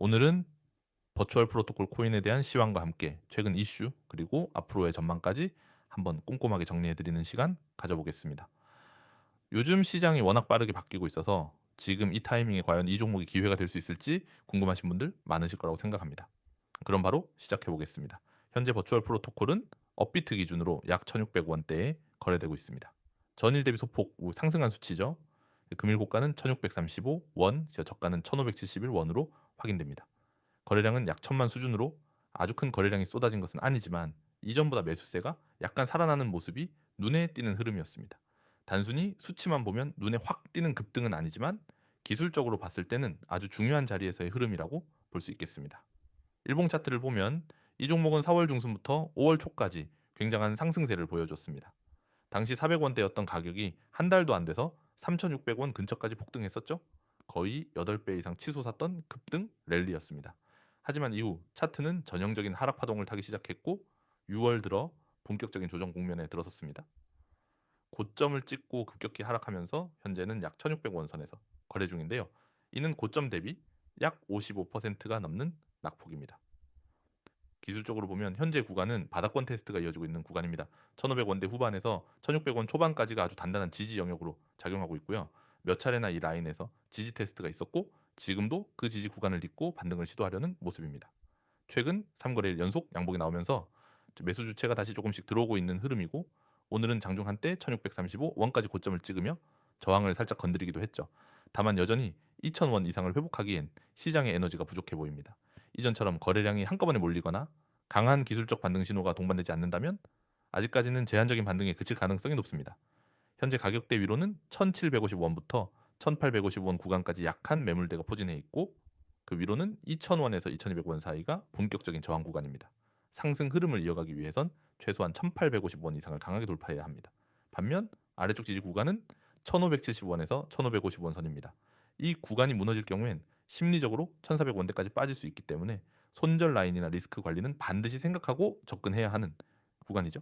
오늘은 버추얼 프로토콜 코인에 대한 시황과 함께 최근 이슈 그리고 앞으로의 전망까지 한번 꼼꼼하게 정리해 드리는 시간 가져보겠습니다. 요즘 시장이 워낙 빠르게 바뀌고 있어서 지금 이 타이밍에 과연 이 종목이 기회가 될 수 있을지 궁금하신 분들 많으실 거라고 생각합니다. 그럼 바로 시작해 보겠습니다. 현재 버추얼 프로토콜은 업비트 기준으로 약 1,600원대에 거래되고 있습니다. 전일 대비 소폭 상승한 수치죠. 금일 고가는 1,635원, 저가는 1,571원으로 확인됩니다. 거래량은 약 1,000만 수준으로 아주 큰 거래량이 쏟아진 것은 아니지만 이전보다 매수세가 약간 살아나는 모습이 눈에 띄는 흐름이었습니다. 단순히 수치만 보면 눈에 확 띄는 급등은 아니지만 기술적으로 봤을 때는 아주 중요한 자리에서의 흐름이라고 볼 수 있겠습니다. 일봉 차트를 보면 이 종목은 4월 중순부터 5월 초까지 굉장한 상승세를 보여줬습니다. 당시 400원대였던 가격이 한 달도 안 돼서 3,600원 근처까지 폭등했었죠. 거의 8배 이상 치솟았던 급등 랠리였습니다. 하지만 이후 차트는 전형적인 하락 파동을 타기 시작했고 6월 들어 본격적인 조정 국면에 들어섰습니다. 고점을 찍고 급격히 하락하면서 현재는 약 1,600원 선에서 거래 중인데요. 이는 고점 대비 약 55%가 넘는 낙폭입니다. 기술적으로 보면 현재 구간은 바닥권 테스트가 이어지고 있는 구간입니다. 1,500원대 후반에서 1,600원 초반까지가 아주 단단한 지지 영역으로 작용하고 있고요. 몇 차례나 이 라인에서 지지 테스트가 있었고 지금도 그 지지 구간을 딛고 반등을 시도하려는 모습입니다. 최근 3거래일 연속 양봉이 나오면서 매수 주체가 다시 조금씩 들어오고 있는 흐름이고 오늘은 장중 한때 1,635원까지 고점을 찍으며 저항을 살짝 건드리기도 했죠. 다만 여전히 2,000원 이상을 회복하기엔 시장의 에너지가 부족해 보입니다. 이전처럼 거래량이 한꺼번에 몰리거나 강한 기술적 반등 신호가 동반되지 않는다면 아직까지는 제한적인 반등에 그칠 가능성이 높습니다. 현재 가격대 위로는 1,750원부터 1,850원 구간까지 약한 매물대가 포진해 있고 그 위로는 2,000원에서 2,200원 사이가 본격적인 저항 구간입니다. 상승 흐름을 이어가기 위해선 최소한 1,850원 이상을 강하게 돌파해야 합니다. 반면 아래쪽 지지 구간은 1,570원에서 1,550원 선입니다. 이 구간이 무너질 경우엔 심리적으로 1,400원대까지 빠질 수 있기 때문에 손절 라인이나 리스크 관리는 반드시 생각하고 접근해야 하는 구간이죠.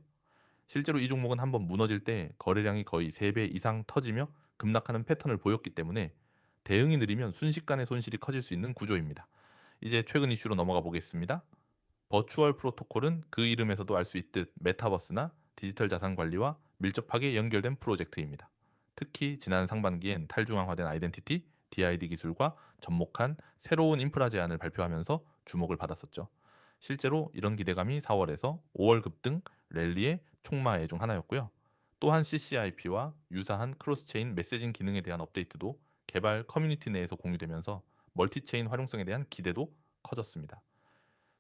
실제로 이 종목은 한번 무너질 때 거래량이 거의 3배 이상 터지며 급락하는 패턴을 보였기 때문에 대응이 느리면 순식간에 손실이 커질 수 있는 구조입니다. 이제 최근 이슈로 넘어가 보겠습니다. 버추얼 프로토콜은 그 이름에서도 알 수 있듯 메타버스나 디지털 자산 관리와 밀접하게 연결된 프로젝트입니다. 특히 지난 상반기엔 탈중앙화된 아이덴티티, DID 기술과 접목한 새로운 인프라 제안을 발표하면서 주목을 받았었죠. 실제로 이런 기대감이 4월에서 5월 급등 랠리의 촉마애 중 하나였고요. 또한 CCIP와 유사한 크로스체인 메시징 기능에 대한 업데이트도 개발 커뮤니티 내에서 공유되면서 멀티체인 활용성에 대한 기대도 커졌습니다.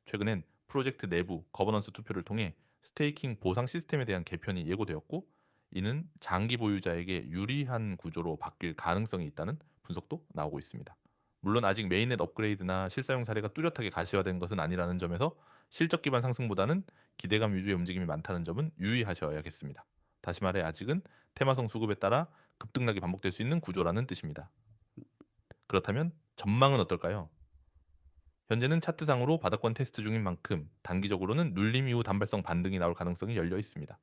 최근엔 프로젝트 내부 거버넌스 투표를 통해 스테이킹 보상 시스템에 대한 개편이 예고되었고 이는 장기 보유자에게 유리한 구조로 바뀔 가능성이 있다는 분석도 나오고 있습니다. 물론 아직 메인넷 업그레이드나 실사용 사례가 뚜렷하게 가시화된 것은 아니라는 점에서 실적 기반 상승보다는 기대감 위주의 움직임이 많다는 점은 유의하셔야겠습니다. 다시 말해 아직은 테마성 수급에 따라 급등락이 반복될 수 있는 구조라는 뜻입니다. 그렇다면 전망은 어떨까요? 현재는 차트상으로 바닥권 테스트 중인 만큼 단기적으로는 눌림 이후 단발성 반등이 나올 가능성이 열려 있습니다.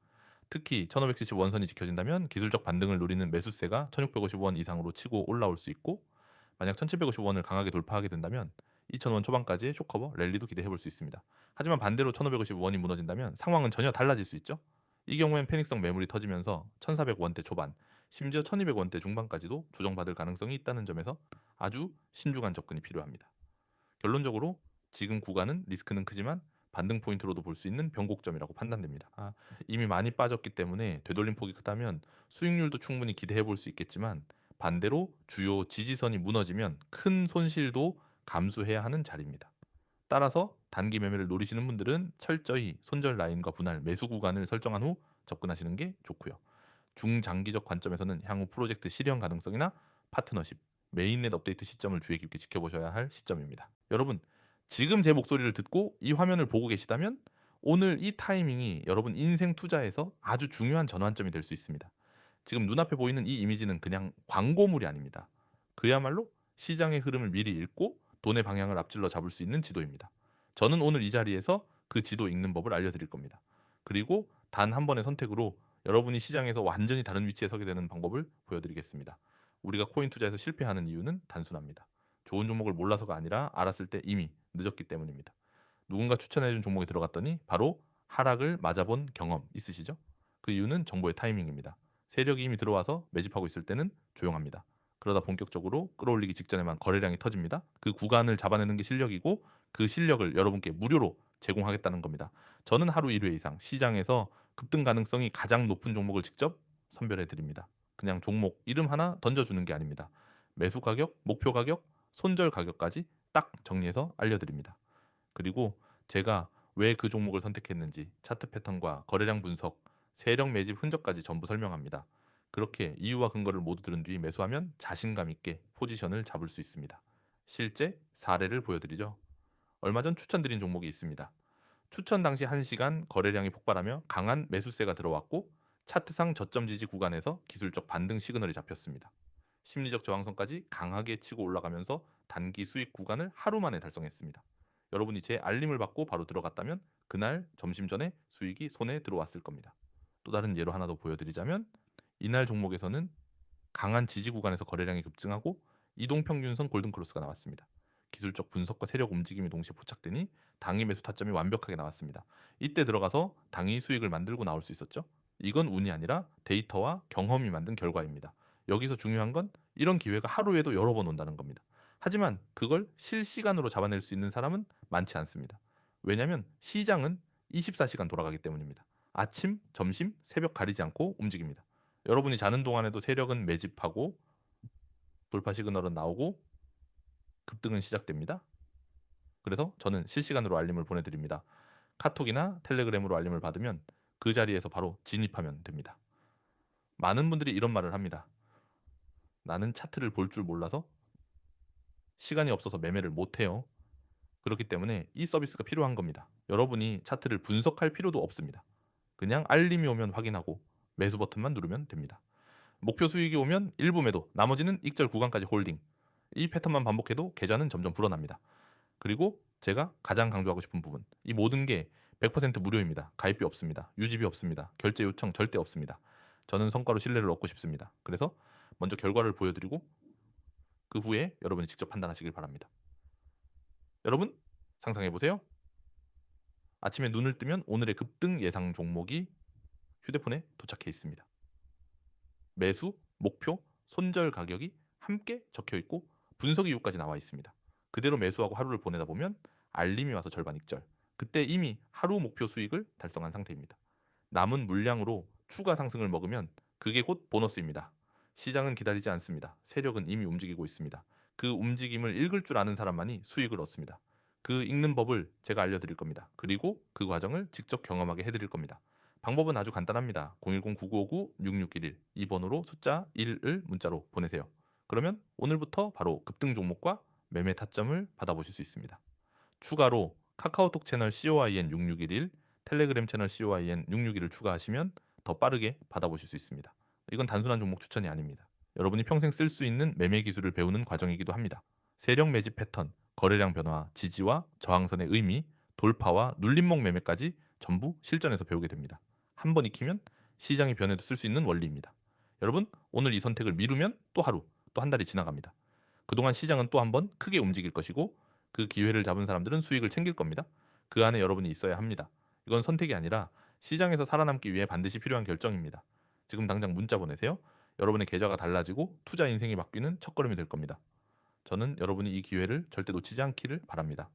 특히 1570 원선이 지켜진다면 기술적 반등을 노리는 매수세가 1650원 이상으로 치고 올라올 수 있고 만약 1750원을 강하게 돌파하게 된다면 2000원 초반까지의 쇼커버 랠리도 기대해 볼 수 있습니다. 하지만 반대로 1550원이 무너진다면 상황은 전혀 달라질 수 있죠. 이 경우엔 패닉성 매물이 터지면서 1400원대 초반, 심지어 1200원대 중반까지도 조정받을 가능성이 있다는 점에서 아주 신중한 접근이 필요합니다. 결론적으로 지금 구간은 리스크는 크지만 반등 포인트로도 볼 수 있는 변곡점이라고 판단됩니다. 이미 많이 빠졌기 때문에 되돌림 폭이 크다면 수익률도 충분히 기대해 볼 수 있겠지만 반대로 주요 지지선이 무너지면 큰 손실도 감수해야 하는 자리입니다. 따라서 단기 매매를 노리시는 분들은 철저히 손절 라인과 분할 매수 구간을 설정한 후 접근하시는 게 좋고요. 중장기적 관점에서는 향후 프로젝트 실현 가능성이나 파트너십, 메인넷 업데이트 시점을 주의 깊게 지켜보셔야 할 시점입니다. 여러분, 지금 제 목소리를 듣고 이 화면을 보고 계시다면 오늘 이 타이밍이 여러분 인생 투자에서 아주 중요한 전환점이 될 수 있습니다. 지금 눈앞에 보이는 이 이미지는 그냥 광고물이 아닙니다. 그야말로 시장의 흐름을 미리 읽고 돈의 방향을 앞질러 잡을 수 있는 지도입니다. 저는 오늘 이 자리에서 그 지도 읽는 법을 알려드릴 겁니다. 그리고 단 한 번의 선택으로 여러분이 시장에서 완전히 다른 위치에 서게 되는 방법을 보여드리겠습니다. 우리가 코인 투자에서 실패하는 이유는 단순합니다. 좋은 종목을 몰라서가 아니라 알았을 때 이미 늦었기 때문입니다. 누군가 추천해 준 종목에 들어갔더니 바로 하락을 맞아본 경험 있으시죠? 그 이유는 정보의 타이밍입니다. 세력이 이미 들어와서 매집하고 있을 때는 조용합니다. 그러다 본격적으로 끌어올리기 직전에만 거래량이 터집니다. 그 구간을 잡아내는 게 실력이고 그 실력을 여러분께 무료로 제공하겠다는 겁니다. 저는 하루 1회 이상 시장에서 급등 가능성이 가장 높은 종목을 직접 선별해 드립니다. 그냥 종목 이름 하나 던져주는 게 아닙니다. 매수 가격, 목표 가격, 손절 가격까지 딱 정리해서 알려드립니다. 그리고 제가 왜 그 종목을 선택했는지 차트 패턴과 거래량 분석, 세력 매집 흔적까지 전부 설명합니다. 그렇게 이유와 근거를 모두 들은 뒤 매수하면 자신감 있게 포지션을 잡을 수 있습니다. 실제 사례를 보여드리죠. 얼마 전 추천드린 종목이 있습니다. 추천 당시 1시간 거래량이 폭발하며 강한 매수세가 들어왔고 차트상 저점 지지 구간에서 기술적 반등 시그널이 잡혔습니다. 심리적 저항선까지 강하게 치고 올라가면서 단기 수익 구간을 하루 만에 달성했습니다. 여러분이 제 알림을 받고 바로 들어갔다면 그날 점심 전에 수익이 손에 들어왔을 겁니다. 또 다른 예로 하나 더 보여드리자면 이날 종목에서는 강한 지지 구간에서 거래량이 급증하고 이동평균선 골든크로스가 나왔습니다. 기술적 분석과 세력 움직임이 동시에 포착되니 당일 매수 타점이 완벽하게 나왔습니다. 이때 들어가서 당일 수익을 만들고 나올 수 있었죠. 이건 운이 아니라 데이터와 경험이 만든 결과입니다. 여기서 중요한 건 이런 기회가 하루에도 여러 번 온다는 겁니다. 하지만 그걸 실시간으로 잡아낼 수 있는 사람은 많지 않습니다. 왜냐하면 시장은 24시간 돌아가기 때문입니다. 아침, 점심, 새벽 가리지 않고 움직입니다. 여러분이 자는 동안에도 세력은 매집하고 돌파 시그널은 나오고 급등은 시작됩니다. 그래서 저는 실시간으로 알림을 보내드립니다. 카톡이나 텔레그램으로 알림을 받으면 그 자리에서 바로 진입하면 됩니다. 많은 분들이 이런 말을 합니다. 나는 차트를 볼 줄 몰라서 시간이 없어서 매매를 못해요. 그렇기 때문에 이 서비스가 필요한 겁니다. 여러분이 차트를 분석할 필요도 없습니다. 그냥 알림이 오면 확인하고 매수 버튼만 누르면 됩니다. 목표 수익이 오면 일부 매도, 나머지는 익절 구간까지 홀딩. 이 패턴만 반복해도 계좌는 점점 불어납니다. 그리고 제가 가장 강조하고 싶은 부분, 이 모든 게 100% 무료입니다. 가입비 없습니다. 유지비 없습니다. 결제 요청 절대 없습니다. 저는 성과로 신뢰를 얻고 싶습니다. 그래서 먼저 결과를 보여드리고 그 후에 여러분이 직접 판단하시길 바랍니다. 여러분 상상해 보세요. 아침에 눈을 뜨면 오늘의 급등 예상 종목이 휴대폰에 도착해 있습니다. 매수, 목표, 손절 가격이 함께 적혀 있고 분석 이유까지 나와 있습니다. 그대로 매수하고 하루를 보내다 보면 알림이 와서 절반 익절. 그때 이미 하루 목표 수익을 달성한 상태입니다. 남은 물량으로 추가 상승을 먹으면 그게 곧 보너스입니다. 시장은 기다리지 않습니다. 세력은 이미 움직이고 있습니다. 그 움직임을 읽을 줄 아는 사람만이 수익을 얻습니다. 그 읽는 법을 제가 알려드릴 겁니다. 그리고 그 과정을 직접 경험하게 해드릴 겁니다. 방법은 아주 간단합니다. 010-9959-6611 이 번호로 숫자 1을 문자로 보내세요. 그러면 오늘부터 바로 급등 종목과 매매 타점을 받아보실 수 있습니다. 추가로 카카오톡 채널 COIN6611, 텔레그램 채널 COIN661을 추가하시면 더 빠르게 받아보실 수 있습니다. 이건 단순한 종목 추천이 아닙니다. 여러분이 평생 쓸 수 있는 매매 기술을 배우는 과정이기도 합니다. 세력 매집 패턴, 거래량 변화, 지지와 저항선의 의미, 돌파와 눌림목 매매까지 전부 실전에서 배우게 됩니다. 한 번 익히면 시장이 변해도 쓸 수 있는 원리입니다. 여러분, 오늘 이 선택을 미루면 또 하루, 또 한 달이 지나갑니다. 그동안 시장은 또 한 번 크게 움직일 것이고 그 기회를 잡은 사람들은 수익을 챙길 겁니다. 그 안에 여러분이 있어야 합니다. 이건 선택이 아니라 시장에서 살아남기 위해 반드시 필요한 결정입니다. 지금 당장 문자 보내세요. 여러분의 계좌가 달라지고 투자 인생이 바뀌는 첫걸음이 될 겁니다. 저는 여러분이 이 기회를 절대 놓치지 않기를 바랍니다.